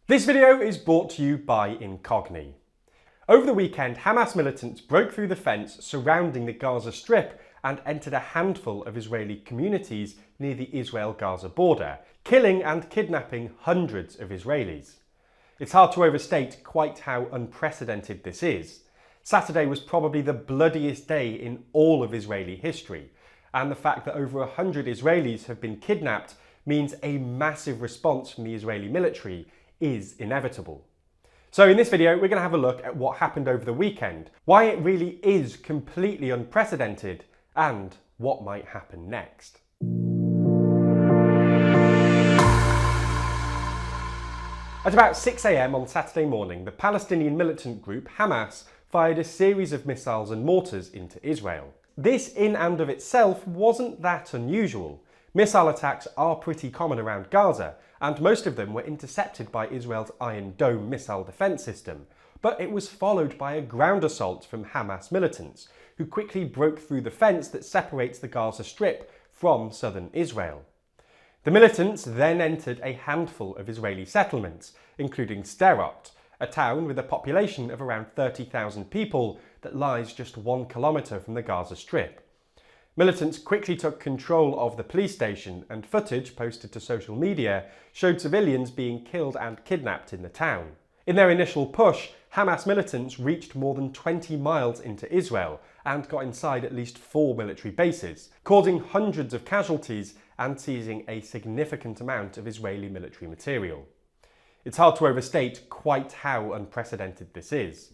This video is brought to you by Incogni. Over the weekend, Hamas militants broke through the fence surrounding the Gaza Strip and entered a handful of Israeli communities near the Israel-Gaza border, killing and kidnapping hundreds of Israelis. It's hard to overstate quite how unprecedented this is. Saturday was probably the bloodiest day in all of Israeli history, and the fact that over 100 Israelis have been kidnapped means a massive response from the Israeli military is inevitable. So in this video, we're going to have a look at what happened over the weekend, why it really is completely unprecedented, and what might happen next. At about 6 AM on Saturday morning, the Palestinian militant group Hamas fired a series of missiles and mortars into Israel. This in and of itself wasn't that unusual. Missile attacks are pretty common around Gaza, and most of them were intercepted by Israel's Iron Dome missile defence system, but it was followed by a ground assault from Hamas militants, who quickly broke through the fence that separates the Gaza Strip from southern Israel. The militants then entered a handful of Israeli settlements, including Sderot, a town with a population of around 30,000 people that lies just 1 kilometre from the Gaza Strip. Militants quickly took control of the police station, and footage posted to social media showed civilians being killed and kidnapped in the town. In their initial push, Hamas militants reached more than 20 miles into Israel and got inside at least 4 military bases, causing hundreds of casualties and seizing a significant amount of Israeli military material. It's hard to overstate quite how unprecedented this is.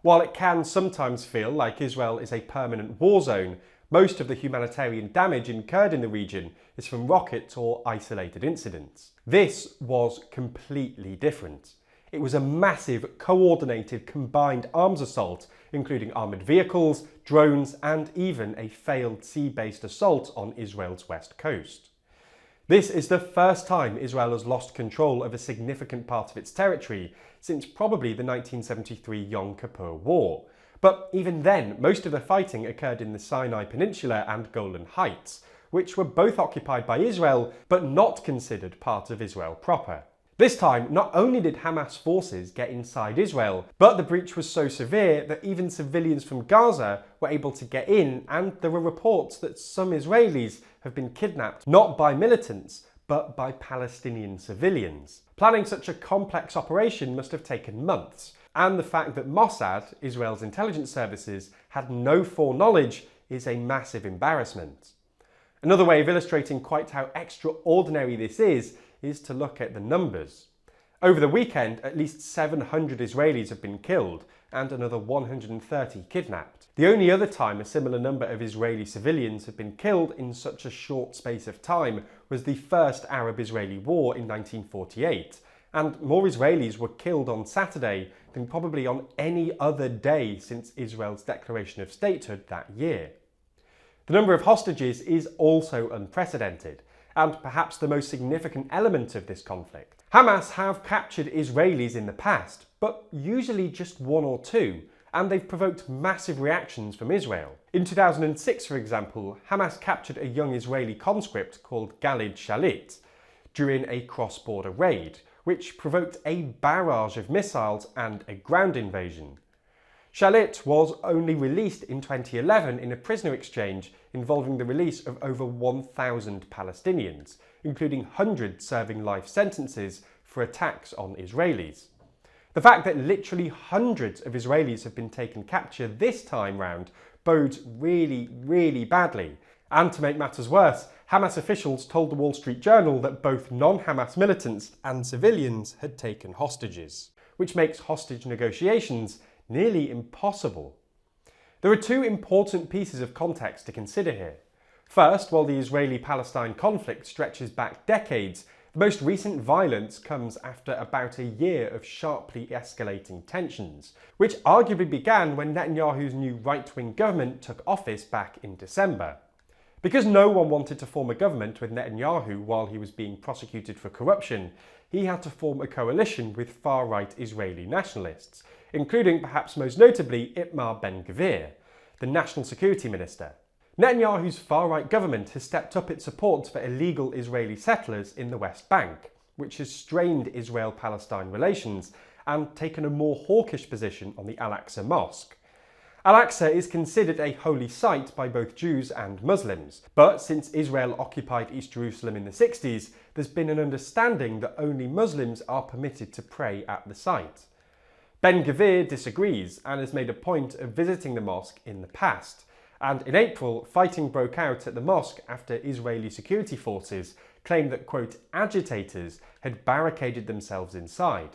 While it can sometimes feel like Israel is a permanent war zone, most of the humanitarian damage incurred in the region is from rockets or isolated incidents. This was completely different. It was a massive, coordinated, combined arms assault, including armoured vehicles, drones, and even a failed sea-based assault on Israel's west coast. This is the first time Israel has lost control of a significant part of its territory since probably the 1973 Yom Kippur War. But even then, most of the fighting occurred in the Sinai Peninsula and Golan Heights, which were both occupied by Israel but not considered part of Israel proper. This time, not only did Hamas forces get inside Israel, but the breach was so severe that even civilians from Gaza were able to get in, and there were reports that some Israelis have been kidnapped not by militants, but by Palestinian civilians. Planning such a complex operation must have taken months, and the fact that Mossad, Israel's intelligence services, had no foreknowledge is a massive embarrassment. Another way of illustrating quite how extraordinary this is to look at the numbers. Over the weekend, at least 700 Israelis have been killed and another 130 kidnapped. The only other time a similar number of Israeli civilians have been killed in such a short space of time was the First Arab-Israeli War in 1948, and more Israelis were killed on Saturday than probably on any other day since Israel's declaration of statehood that year. The number of hostages is also unprecedented, and perhaps the most significant element of this conflict. Hamas have captured Israelis in the past, but usually just 1 or 2, and they've provoked massive reactions from Israel. In 2006, for example, Hamas captured a young Israeli conscript called Galid Shalit during a cross-border raid, which provoked a barrage of missiles and a ground invasion. Shalit was only released in 2011 in a prisoner exchange involving the release of over 1,000 Palestinians, including hundreds serving life sentences for attacks on Israelis. The fact that literally hundreds of Israelis have been taken capture this time round bodes really, really badly. And to make matters worse, Hamas officials told the Wall Street Journal that both non-Hamas militants and civilians had taken hostages, which makes hostage negotiations nearly impossible. There are 2 important pieces of context to consider here. First, while the Israeli-Palestine conflict stretches back decades, the most recent violence comes after about a year of sharply escalating tensions, which arguably began when Netanyahu's new right-wing government took office back in December. Because no one wanted to form a government with Netanyahu while he was being prosecuted for corruption, he had to form a coalition with far-right Israeli nationalists, including perhaps most notably Itamar Ben-Gvir, the National Security Minister. Netanyahu's far-right government has stepped up its support for illegal Israeli settlers in the West Bank, which has strained Israel-Palestine relations and taken a more hawkish position on the Al-Aqsa Mosque. Al-Aqsa is considered a holy site by both Jews and Muslims, but since Israel occupied East Jerusalem in the 60s, there's been an understanding that only Muslims are permitted to pray at the site. Ben-Gvir disagrees and has made a point of visiting the mosque in the past, and in April, fighting broke out at the mosque after Israeli security forces claimed that, quote, agitators had barricaded themselves inside.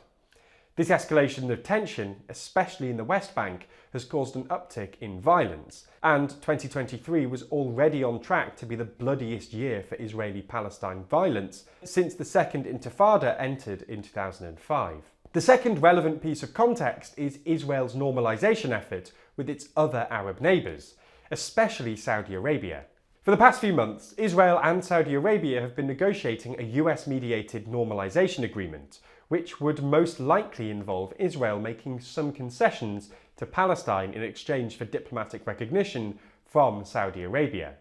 This escalation of tension, especially in the West Bank, has caused an uptick in violence, and 2023 was already on track to be the bloodiest year for Israeli-Palestine violence since the Second Intifada entered in 2005. The second relevant piece of context is Israel's normalization effort with its other Arab neighbours, especially Saudi Arabia. For the past few months, Israel and Saudi Arabia have been negotiating a US-mediated normalization agreement, which would most likely involve Israel making some concessions to Palestine in exchange for diplomatic recognition from Saudi Arabia.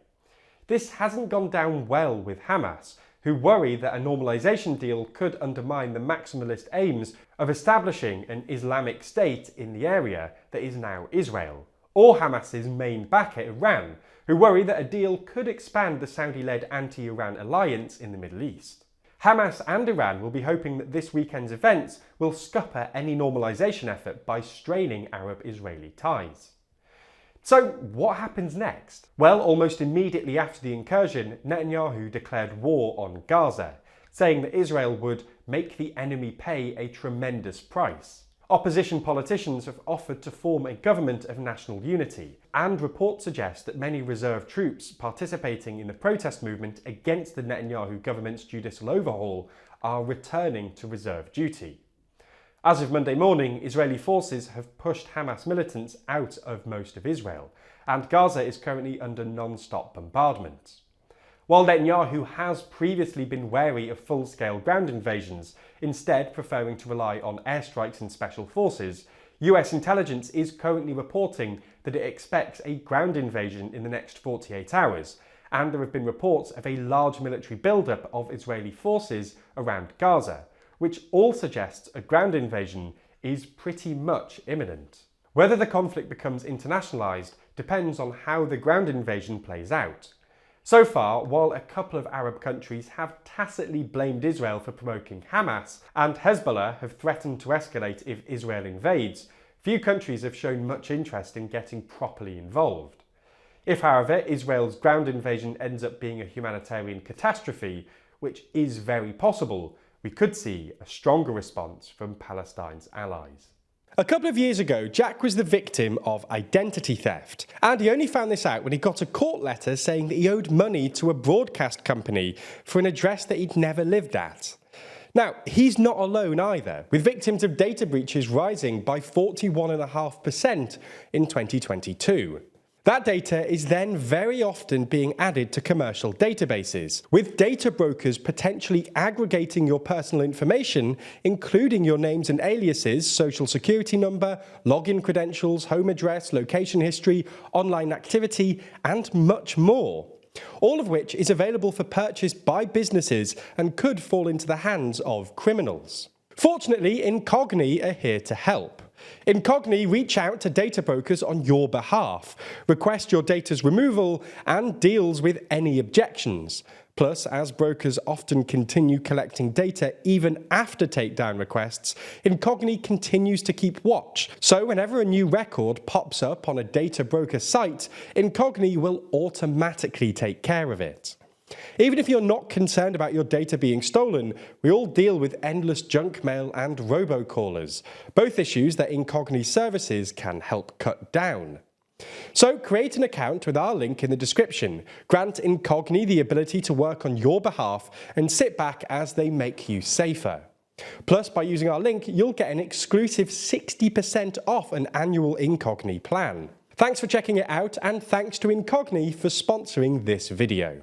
This hasn't gone down well with Hamas, who worry that a normalization deal could undermine the maximalist aims of establishing an Islamic state in the area that is now Israel, or Hamas's main backer, Iran, who worry that a deal could expand the Saudi-led anti-Iran alliance in the Middle East. Hamas and Iran will be hoping that this weekend's events will scupper any normalization effort by straining Arab-Israeli ties. So what happens next? Well, almost immediately after the incursion, Netanyahu declared war on Gaza, saying that Israel would make the enemy pay a tremendous price. Opposition politicians have offered to form a government of national unity, and reports suggest that many reserve troops participating in the protest movement against the Netanyahu government's judicial overhaul are returning to reserve duty. As of Monday morning, Israeli forces have pushed Hamas militants out of most of Israel, and Gaza is currently under non-stop bombardment. While Netanyahu has previously been wary of full-scale ground invasions, instead preferring to rely on airstrikes and special forces, US intelligence is currently reporting that it expects a ground invasion in the next 48 hours, and there have been reports of a large military buildup of Israeli forces around Gaza, which all suggests a ground invasion is pretty much imminent. Whether the conflict becomes internationalized depends on how the ground invasion plays out. So far, while a couple of Arab countries have tacitly blamed Israel for provoking Hamas, and Hezbollah have threatened to escalate if Israel invades, few countries have shown much interest in getting properly involved. If, however, Israel's ground invasion ends up being a humanitarian catastrophe, which is very possible, we could see a stronger response from Palestine's allies. A couple of years ago, Jack was the victim of identity theft, and he only found this out when he got a court letter saying that he owed money to a broadcast company for an address that he'd never lived at. Now, he's not alone either, with victims of data breaches rising by 41.5% in 2022. That data is then very often being added to commercial databases, with data brokers potentially aggregating your personal information, including your names and aliases, social security number, login credentials, home address, location history, online activity, and much more. All of which is available for purchase by businesses and could fall into the hands of criminals. Fortunately, Incogni are here to help. Incogni reach out to data brokers on your behalf, request your data's removal, and deals with any objections. Plus, as brokers often continue collecting data even after takedown requests, Incogni continues to keep watch. So whenever a new record pops up on a data broker site, Incogni will automatically take care of it. Even if you're not concerned about your data being stolen, we all deal with endless junk mail and robocallers, both issues that Incogni services can help cut down. So create an account with our link in the description, grant Incogni the ability to work on your behalf, and sit back as they make you safer. Plus, by using our link, you'll get an exclusive 60% off an annual Incogni plan. Thanks for checking it out, and thanks to Incogni for sponsoring this video.